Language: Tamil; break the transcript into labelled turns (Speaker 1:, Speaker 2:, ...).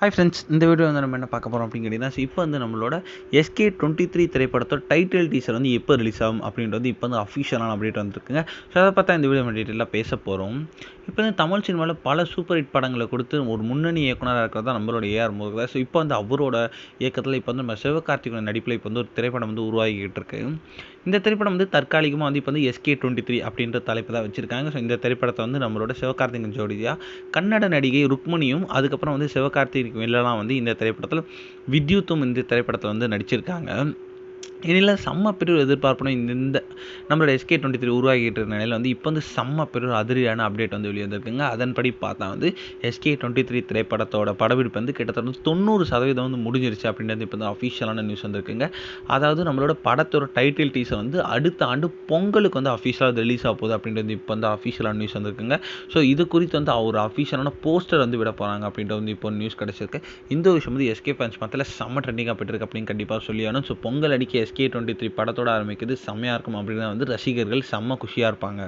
Speaker 1: ஹாய் ஃப்ரெண்ட்ஸ், இந்த வீடியோ வந்து நம்ம என்ன பார்க்க போகிறோம் அப்படின்னு கேட்டிங்கன்னா, இப்போ வந்து நம்மளோட SK23 திரைப்படத்தோட டைட்டில் டீசர் வந்து எப்போ ரிலீஸ் ஆகும் அப்படின்றது இப்போ வந்து அஃபிஷியலான அப்டேட் வந்துருக்குங்க. ஸோ அதை பார்த்தா இந்த வீடியோ நம்ம டீட்டெயிலாக பேச போகிறோம். இப்போ வந்து தமிழ் சினிமாவில் பல சூப்பர் ஹிட் படங்களை கொடுத்து ஒரு முன்னணி இயக்குனராக இருக்கிறது தான் நம்மளோட ஏஆர் முருகதாஸ். ஸோ இப்போ வந்து அவரோட இயக்கத்தில் இப்போ வந்து நம்ம சிவகார்த்திகேயன் நடிப்பில் இப்போ வந்து ஒரு திரைப்படம் வந்து உருவாகிக்கிட்டு இருக்கு. இந்த திரைப்படம் வந்து தற்காலிகமாக வந்து இப்போ வந்து SK23 அப்படின்ற தலைப்பு தான் வச்சுருக்காங்க. ஸோ இந்த திரைப்படத்தை வந்து நம்மளோட சிவகார்த்திகேயன் ஜோடியாக கன்னட நடிகை ருக்மணியும் அதுக்கப்புறம் வந்து சிவகார்த்திகேயன் வில்லலாம் வந்து இந்த திரைப்படத்தில் வித்யுத்தும் இந்த திரைப்படத்தில் வந்து நடிச்சிருக்காங்க. இதில் செம்ம பெரிய எதிர்பார்ப்புனா இந்த நம்மளோட SK23 உருவாகிட்டு இருக்க நிலையில் வந்து இப்போ வந்து செம்ம பெரிய அதிரியான அப்டேட் வந்து வெளியே வந்திருக்குங்க. அதன்படி பார்த்தா வந்து SK23 திரைப்படத்தோட படப்பிடிப்பு வந்து கிட்டத்தட்ட 90% வந்து முடிஞ்சிருச்சு அப்படின்றது இப்போ வந்து அஃபிஷியலான நியூஸ் வந்திருக்குங்க. அதாவது நம்மளோட படத்தோட டைட்டில் டீசர் வந்து அடுத்த ஆண்டு பொங்கலுக்கு வந்து அஃபிஷியலாக ரிலீஸ் ஆக போகுது அப்படின்றது இப்போ வந்து அஃபிஷியலான நியூஸ் வந்திருக்குங்க. ஸோ இது குறித்து வந்து ஒரு அஃபிஷியலான போஸ்டர் வந்து விட போகிறாங்க அப்படின்றது வந்து இப்போ நியூஸ் கிடச்சிருக்கு. இந்த விஷயம் வந்து SK ஃபேன்ஸ் மத்தியில் செம்ம ட்ரெண்டிங்காக போயிட்டுருக்கு அப்படின்னு கண்டிப்பாக சொல்லியானும். ஸோ பொங்கல் அடிக்க SK23 படத்தோட ஆரம்பிக்குது, செம்மையாக இருக்கும் அப்படின்னா வந்து ரசிகர்கள் செம்ம குஷியாக இருப்பாங்க.